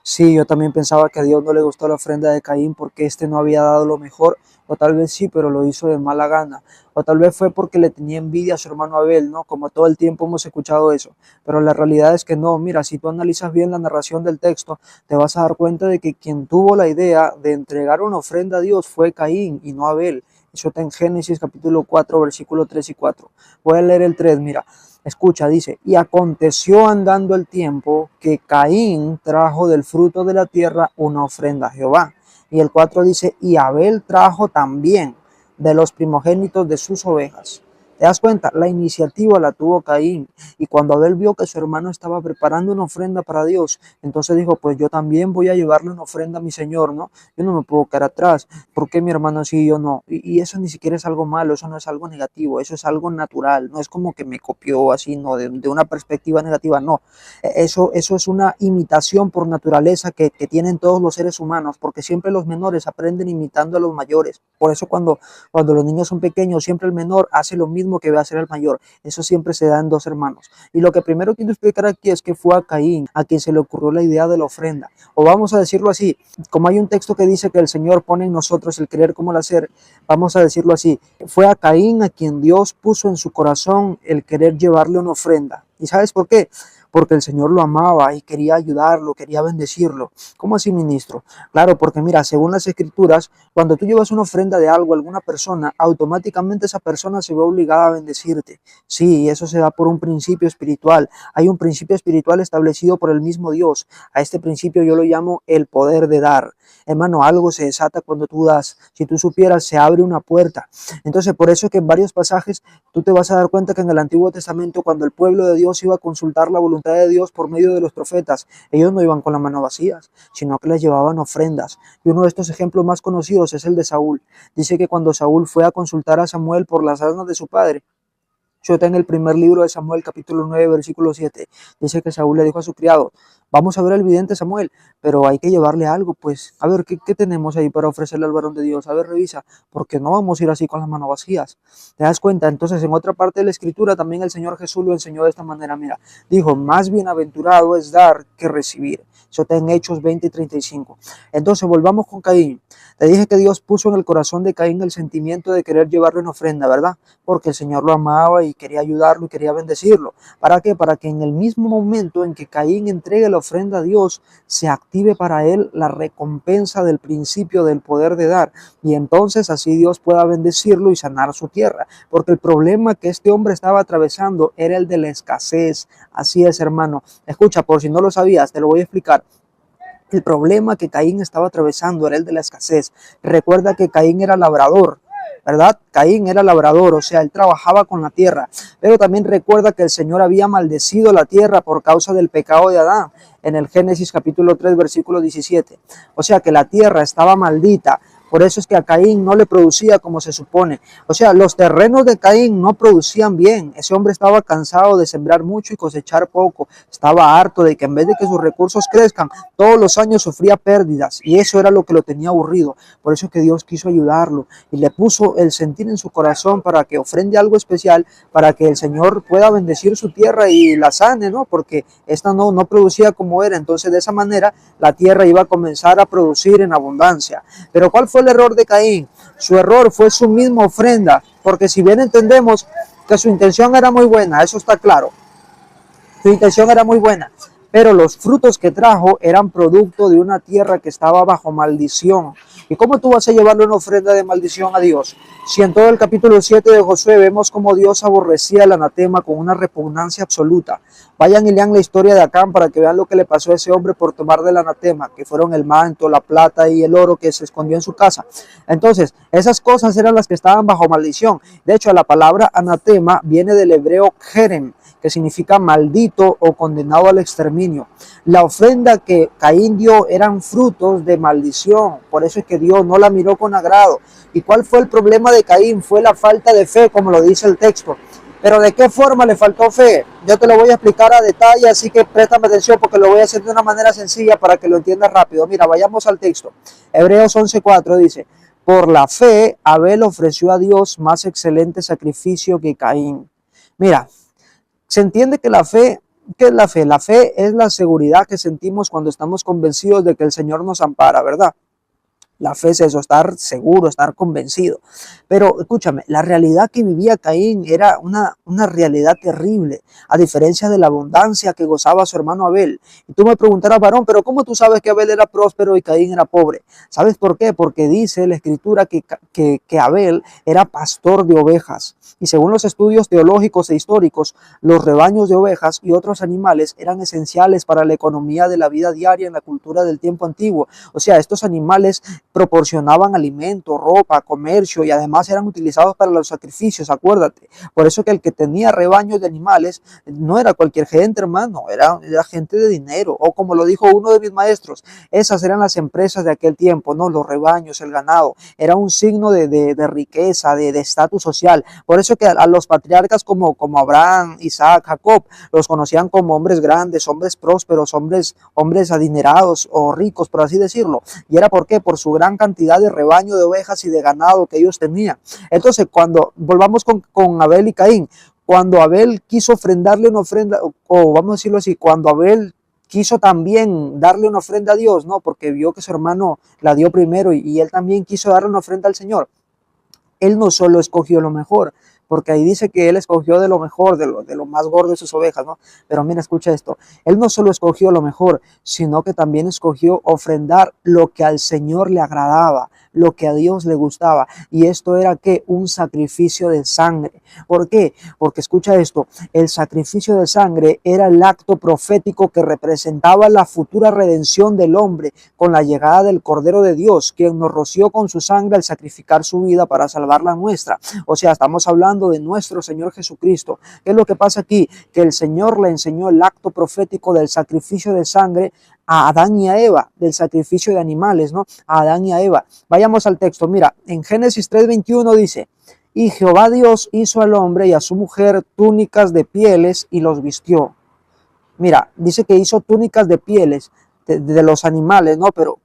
Sí, yo también pensaba que a Dios no le gustó la ofrenda de Caín porque éste no había dado lo mejor, o tal vez sí, pero lo hizo de mala gana, o tal vez fue porque le tenía envidia a su hermano Abel, ¿no? Como todo el tiempo hemos escuchado eso, pero la realidad es que no. Mira, si tú analizas bien la narración del texto, te vas a dar cuenta de que quien tuvo la idea de entregar una ofrenda a Dios fue Caín y no Abel. Eso está en Génesis capítulo 4, versículo 3 y 4. Voy a leer el 3, mira. Escucha, dice, y aconteció andando el tiempo que Caín trajo del fruto de la tierra una ofrenda a Jehová. Y el 4 dice, y Abel trajo también de los primogénitos de sus ovejas. ¿Te das cuenta? La iniciativa la tuvo Caín. Y cuando Abel vio que su hermano estaba preparando una ofrenda para Dios, entonces dijo, pues yo también voy a llevarle una ofrenda a mi Señor, ¿no? Yo no me puedo quedar atrás. ¿Por qué mi hermano sí y yo no? Y eso ni siquiera es algo malo, eso no es algo negativo, eso es algo natural. No es como que me copió así, no, de una perspectiva negativa, no. Eso es una imitación por naturaleza que tienen todos los seres humanos, porque siempre los menores aprenden imitando a los mayores. Por eso cuando los niños son pequeños, siempre el menor hace lo mismo que va a hacer el mayor. Eso siempre se da en dos hermanos. Y lo que primero quiero explicar aquí es que fue a Caín a quien se le ocurrió la idea de la ofrenda. O vamos a decirlo así, como hay un texto que dice que el Señor pone en nosotros el querer como el hacer, vamos a decirlo así, fue a Caín a quien Dios puso en su corazón el querer llevarle una ofrenda. ¿Y sabes por qué? Porque el Señor lo amaba y quería ayudarlo, quería bendecirlo. ¿Cómo así, ministro? Claro, porque mira, según las Escrituras, cuando tú llevas una ofrenda de algo a alguna persona, automáticamente esa persona se ve obligada a bendecirte. Sí, eso se da por un principio espiritual. Hay un principio espiritual establecido por el mismo Dios. A este principio yo lo llamo el poder de dar. Hermano, algo se desata cuando tú das. Si tú supieras, se abre una puerta. Entonces, por eso es que en varios pasajes tú te vas a dar cuenta que en el Antiguo Testamento, cuando el pueblo de Dios iba a consultar la voluntad de Dios por medio de los profetas, ellos no iban con la mano vacías, sino que les llevaban ofrendas. Y uno de estos ejemplos más conocidos es el de Saúl. Dice que cuando Saúl fue a consultar a Samuel por las asnas de su padre, yo está en el primer libro de Samuel, capítulo 9, versículo 7. Dice que Saúl le dijo a su criado, vamos a ver al vidente Samuel, pero hay que llevarle algo, pues. A ver, ¿qué tenemos ahí para ofrecerle al varón de Dios? A ver, revisa, porque no vamos a ir así con las manos vacías. ¿Te das cuenta? Entonces, en otra parte de la Escritura, también el Señor Jesús lo enseñó de esta manera. Mira, dijo, más bienaventurado es dar que recibir. Eso está en Hechos 20 y 35. Entonces, volvamos con Caín. Te dije que Dios puso en el corazón de Caín el sentimiento de querer llevarle una ofrenda, ¿verdad? Porque el Señor lo amaba y quería ayudarlo y quería bendecirlo. ¿Para qué? Para que en el mismo momento en que Caín entregue la ofrenda a Dios, se active para él la recompensa del principio del poder de dar. Y entonces así Dios pueda bendecirlo y sanar su tierra. Porque el problema que este hombre estaba atravesando era el de la escasez. Así es, hermano. Escucha, por si no lo sabías, te lo voy a explicar. El problema que Caín estaba atravesando era el de la escasez. Recuerda que Caín era labrador, ¿verdad? Caín era labrador, o sea, él trabajaba con la tierra. Pero también recuerda que el Señor había maldecido la tierra por causa del pecado de Adán, en el Génesis capítulo 3, versículo 17. O sea, que la tierra estaba maldita. Por eso es que a Caín no le producía como se supone. O sea, los terrenos de Caín no producían bien. Ese hombre estaba cansado de sembrar mucho y cosechar poco. Estaba harto de que en vez de que sus recursos crezcan, todos los años sufría pérdidas. Y eso era lo que lo tenía aburrido. Por eso es que Dios quiso ayudarlo y le puso el sentir en su corazón para que ofrende algo especial, para que el Señor pueda bendecir su tierra y la sane, ¿no? Porque esta no producía como era. Entonces, de esa manera, la tierra iba a comenzar a producir en abundancia. Pero ¿cuál fue el error de Caín? Su error fue su misma ofrenda, porque si bien entendemos que su intención era muy buena, eso está claro, su intención era muy buena, pero los frutos que trajo eran producto de una tierra que estaba bajo maldición. ¿Y cómo tú vas a llevarle una ofrenda de maldición a Dios? Si en todo el capítulo 7 de Josué vemos cómo Dios aborrecía el anatema con una repugnancia absoluta. Vayan y lean la historia de Acán para que vean lo que le pasó a ese hombre por tomar del anatema, que fueron el manto, la plata y el oro que se escondió en su casa. Entonces, esas cosas eran las que estaban bajo maldición. De hecho, la palabra anatema viene del hebreo jerem, que significa maldito o condenado al exterminio. La ofrenda que Caín dio eran frutos de maldición, por eso es que Dios no la miró con agrado. ¿Y cuál fue el problema de Caín? Fue la falta de fe, como lo dice el texto. Pero ¿de qué forma le faltó fe? Yo te lo voy a explicar a detalle, así que préstame atención porque lo voy a hacer de una manera sencilla para que lo entiendas rápido. Mira, vayamos al texto. Hebreos 11:4 dice, por la fe Abel ofreció a Dios más excelente sacrificio que Caín. Mira, se entiende que la fe ¿Qué es la fe? La fe es la seguridad que sentimos cuando estamos convencidos de que el Señor nos ampara, ¿verdad? La fe es eso, estar seguro, estar convencido. Pero escúchame, la realidad que vivía Caín era una realidad terrible, a diferencia de la abundancia que gozaba su hermano Abel. Y tú me preguntarás, varón, pero ¿cómo tú sabes que Abel era próspero y Caín era pobre? ¿Sabes por qué? Porque dice la escritura que Abel era pastor de ovejas. Y según los estudios teológicos e históricos, los rebaños de ovejas y otros animales eran esenciales para la economía de la vida diaria en la cultura del tiempo antiguo. O sea, estos animales proporcionaban alimento, ropa, comercio y además eran utilizados para los sacrificios, acuérdate. Por eso que el que tenía rebaños de animales no era cualquier gente, hermano, era gente de dinero. O como lo dijo uno de mis maestros, esas eran las empresas de aquel tiempo, ¿no? Los rebaños, el ganado, era un signo de riqueza, de estatus social. Por eso que a los patriarcas como Abraham, Isaac, Jacob, los conocían como hombres grandes, hombres prósperos, hombres adinerados o ricos, por así decirlo. ¿Y era por qué? Por su gran cantidad de rebaño de ovejas y de ganado que ellos tenían. Entonces, cuando volvamos con Abel y Caín, cuando Abel quiso ofrendarle una ofrenda, o vamos a decirlo así, cuando Abel quiso también darle una ofrenda a Dios, ¿no? Porque vio que su hermano la dio primero y él también quiso darle una ofrenda al Señor. Él no solo escogió lo mejor, porque ahí dice que él escogió de lo mejor, de lo más gordo de sus ovejas, ¿no? Pero mira, escucha esto, él no solo escogió lo mejor, sino que también escogió ofrendar lo que al Señor le agradaba, lo que a Dios le gustaba, y esto era ¿qué? Un sacrificio de sangre. ¿Por qué? Porque escucha esto, el sacrificio de sangre era el acto profético que representaba la futura redención del hombre con la llegada del Cordero de Dios, quien nos roció con su sangre al sacrificar su vida para salvar la nuestra. O sea, estamos hablando de nuestro Señor Jesucristo. ¿Qué es lo que pasa aquí? Que el Señor le enseñó el acto profético del sacrificio de sangre a Adán y a Eva, del sacrificio de animales, ¿no? A Adán y a Eva. Vayamos al texto. Mira, en Génesis 3:21 dice: y Jehová Dios hizo al hombre y a su mujer túnicas de pieles y los vistió. Mira, dice que hizo túnicas de pieles de los animales, ¿no? Pero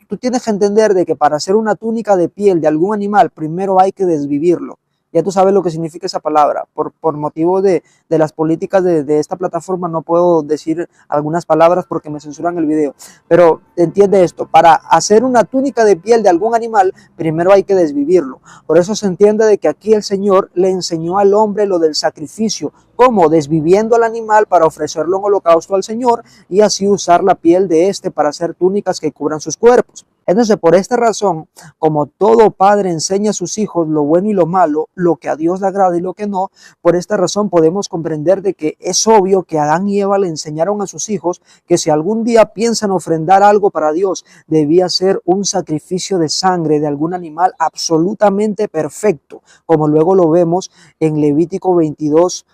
tú tienes que entender de que para hacer una túnica de piel de algún animal, primero hay que desvivirlo. Ya tú sabes lo que significa esa palabra. Por motivo de las políticas de esta plataforma no puedo decir algunas palabras porque me censuran el video. Pero entiende esto, para hacer una túnica de piel de algún animal, primero hay que desvivirlo. Por eso se entiende de que aquí el Señor le enseñó al hombre lo del sacrificio. ¿Cómo? Desviviendo al animal para ofrecerlo en holocausto al Señor y así usar la piel de este para hacer túnicas que cubran sus cuerpos. Entonces, por esta razón, como todo padre enseña a sus hijos lo bueno y lo malo, lo que a Dios le agrada y lo que no, por esta razón podemos comprender de que es obvio que Adán y Eva le enseñaron a sus hijos que si algún día piensan ofrendar algo para Dios, debía ser un sacrificio de sangre de algún animal absolutamente perfecto, como luego lo vemos en Levítico 22,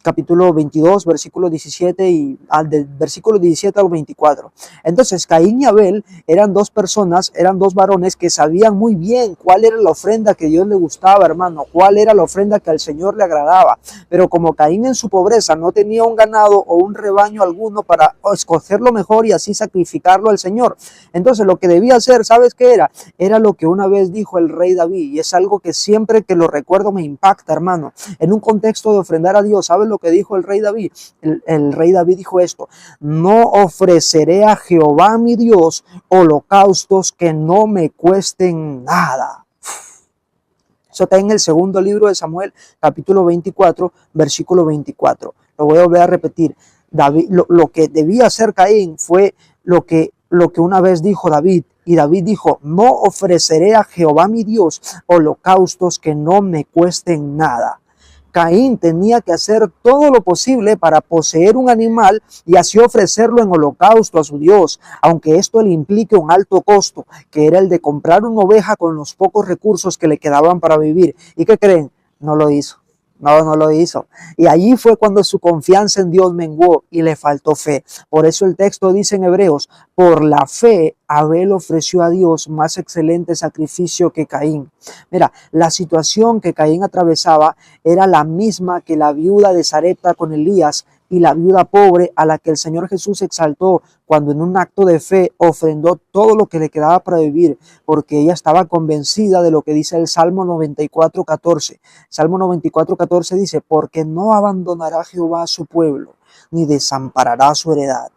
capítulo 22, versículo 17 y del versículo 17 al 24. Entonces, Caín y Abel eran dos personas, eran dos varones que sabían muy bien cuál era la ofrenda que Dios le gustaba, hermano, cuál era la ofrenda que al Señor le agradaba. Pero como Caín en su pobreza no tenía un ganado o un rebaño alguno para escoger lo mejor y así sacrificarlo al Señor, entonces lo que debía hacer, ¿sabes qué era? Era lo que una vez dijo el rey David, y es algo que siempre que lo recuerdo me impacta, hermano. En un contexto de ofrendar a Dios, ¿sabes lo que dijo el rey David? El rey David dijo esto: no ofreceré a Jehová mi Dios holocaustos que no me cuesten nada. Eso está en el segundo libro de Samuel, capítulo 24, versículo 24. Lo voy a volver a repetir. David, lo que debía hacer Caín fue lo que una vez dijo David. Y David dijo: no ofreceré a Jehová mi Dios holocaustos que no me cuesten nada. Caín tenía que hacer todo lo posible para poseer un animal y así ofrecerlo en holocausto a su Dios, aunque esto le implique un alto costo, que era el de comprar una oveja con los pocos recursos que le quedaban para vivir. ¿Y qué creen? No lo hizo. No lo hizo. Y allí fue cuando su confianza en Dios menguó y le faltó fe. Por eso el texto dice en Hebreos: por la fe Abel ofreció a Dios más excelente sacrificio que Caín. Mira, la situación que Caín atravesaba era la misma que la viuda de Sarepta con Elías y la viuda pobre a la que el Señor Jesús exaltó cuando en un acto de fe ofrendó todo lo que le quedaba para vivir, porque ella estaba convencida de lo que dice el Salmo 94:14. Salmo 94:14 dice: porque no abandonará Jehová a su pueblo, ni desamparará su heredad.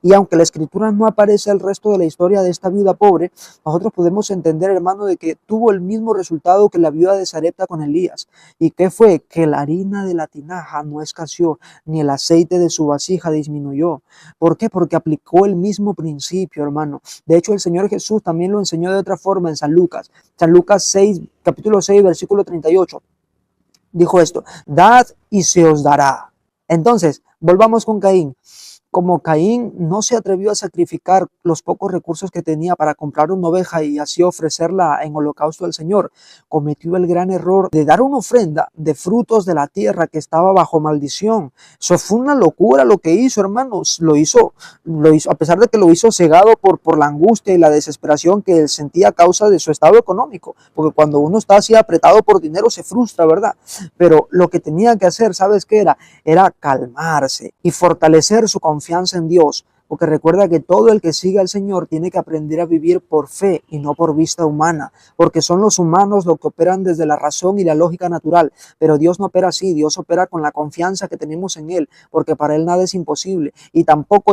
Y aunque la escritura no aparece el resto de la historia de esta viuda pobre, nosotros podemos entender, hermano, de que tuvo el mismo resultado que la viuda de Sarepta con Elías. ¿Y qué fue? Que la harina de la tinaja no escaseó, ni el aceite de su vasija disminuyó. ¿Por qué? Porque aplicó el mismo principio, hermano. De hecho, el Señor Jesús también lo enseñó de otra forma en San Lucas. San Lucas 6, capítulo 6, versículo 38. Dijo esto: dad y se os dará. Entonces, volvamos con Caín. Como Caín no se atrevió a sacrificar los pocos recursos que tenía para comprar una oveja y así ofrecerla en holocausto al Señor, cometió el gran error de dar una ofrenda de frutos de la tierra que estaba bajo maldición. Eso fue una locura lo que hizo, hermanos. Lo hizo, a pesar de que lo hizo cegado por la angustia y la desesperación que él sentía a causa de su estado económico. Porque cuando uno está así apretado por dinero se frustra, ¿verdad? Pero lo que tenía que hacer, ¿sabes qué era? Era calmarse y fortalecer su confianza en Dios, porque recuerda que todo el que sigue al Señor tiene que aprender a vivir por fe y no por vista humana, porque son los humanos los que operan desde la razón y la lógica natural, pero Dios no opera así. Dios opera con la confianza que tenemos en Él, porque para Él nada es imposible y tampoco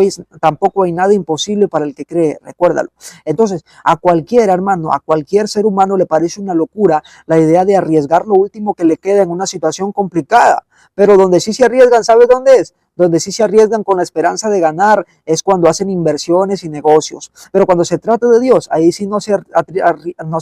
hay nada imposible para el que cree, recuérdalo. Entonces, a cualquier hermano, a cualquier ser humano le parece una locura la idea de arriesgar lo último que le queda en una situación complicada, pero donde sí se arriesgan, ¿sabes dónde es? Donde sí se arriesgan con la esperanza de ganar es cuando hacen inversiones y negocios. Pero cuando se trata de Dios, ahí sí no se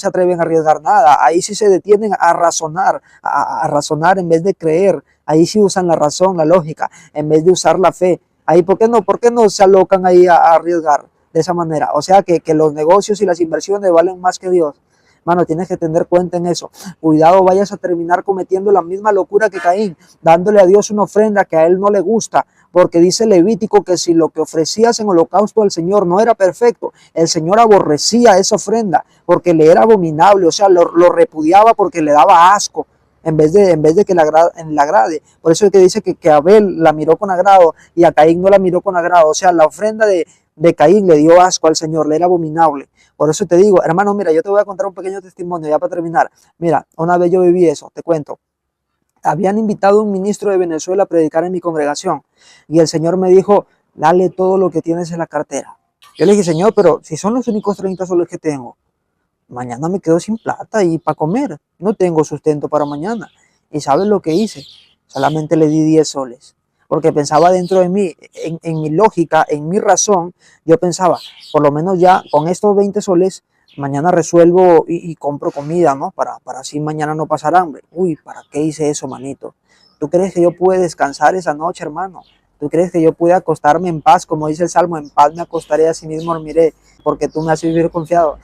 atreven a arriesgar nada. Ahí sí se detienen a razonar, a razonar en vez de creer. Ahí sí usan la razón, la lógica, en vez de usar la fe. Ahí, ¿por qué no se alocan ahí a arriesgar de esa manera? O sea que los negocios y las inversiones valen más que Dios. Mano, tienes que tener cuenta en eso. Cuidado, vayas a terminar cometiendo la misma locura que Caín, dándole a Dios una ofrenda que a él no le gusta, porque dice Levítico que si lo que ofrecías en holocausto al Señor no era perfecto, el Señor aborrecía esa ofrenda porque le era abominable, o sea, lo repudiaba porque le daba asco. En vez de que le agrade. Por eso es que dice que Abel la miró con agrado y a Caín no la miró con agrado. O sea, la ofrenda de Caín le dio asco al Señor, le era abominable. Por eso te digo, hermano, mira, yo te voy a contar un pequeño testimonio ya para terminar. Mira, una vez yo viví eso, te cuento. Habían invitado a un ministro de Venezuela a predicar en mi congregación y el Señor me dijo: dale todo lo que tienes en la cartera. Yo le dije: Señor, pero si son los únicos 30 soles que tengo, mañana me quedo sin plata y para comer, no tengo sustento para mañana. ¿Y sabes lo que hice? Solamente le di 10 soles, porque pensaba dentro de mí, en mi lógica, en mi razón, yo pensaba, por lo menos ya con estos 20 soles, mañana resuelvo y compro comida, ¿no? Para así mañana no pasar hambre. Uy, ¿para qué hice eso, manito? ¿Tú crees que yo pude descansar esa noche, hermano? ¿Tú crees que yo pude acostarme en paz? Como dice el Salmo: en paz me acostaré, así mismo dormiré, porque tú me haces vivir confiado.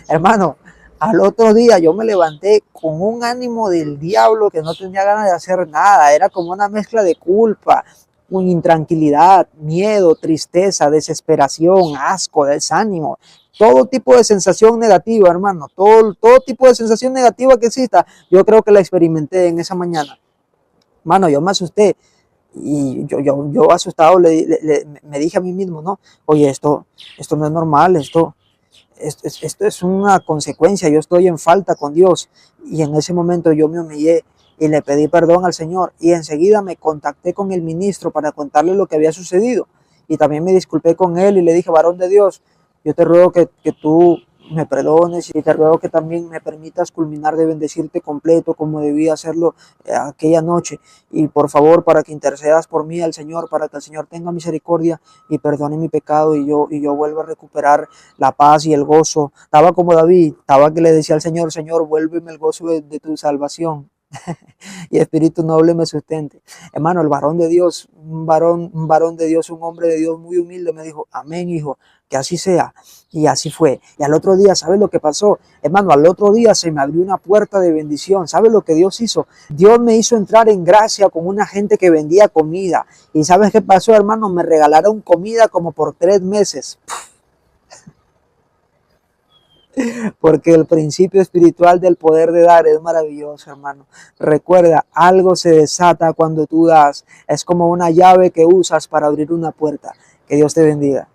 Hermano, al otro día yo me levanté con un ánimo del diablo que no tenía ganas de hacer nada. Era como una mezcla de culpa, intranquilidad, miedo, tristeza, desesperación, asco, desánimo. Todo tipo de sensación negativa, hermano. Todo tipo de sensación negativa que exista, yo creo que la experimenté en esa mañana. Hermano, yo me asusté. Y yo asustado me dije a mí mismo: no, oye, esto no es normal, esto es una consecuencia, yo estoy en falta con Dios. Y en ese momento yo me humillé y le pedí perdón al Señor y enseguida me contacté con el ministro para contarle lo que había sucedido y también me disculpé con él y le dije: varón de Dios, yo te ruego que tú me perdones y te ruego que también me permitas culminar de bendecirte completo como debí hacerlo aquella noche, y por favor, para que intercedas por mí al Señor, para que el Señor tenga misericordia y perdone mi pecado y yo vuelva a recuperar la paz y el gozo. Estaba como David, estaba que le decía al Señor: Señor, vuélveme el gozo de tu salvación y espíritu noble me sustente. Hermano, el varón de Dios, un varón de Dios, un hombre de Dios muy humilde, me dijo: amén, hijo, que así sea. Y así fue. Y al otro día, ¿sabes lo que pasó? Hermano, al otro día se me abrió una puerta de bendición. ¿Sabes lo que Dios hizo? Dios me hizo entrar en gracia con una gente que vendía comida. ¿Y sabes qué pasó, hermano? Me regalaron comida como por 3 meses. Porque el principio espiritual del poder de dar es maravilloso, hermano. Recuerda, algo se desata cuando tú das. Es como una llave que usas para abrir una puerta. Que Dios te bendiga.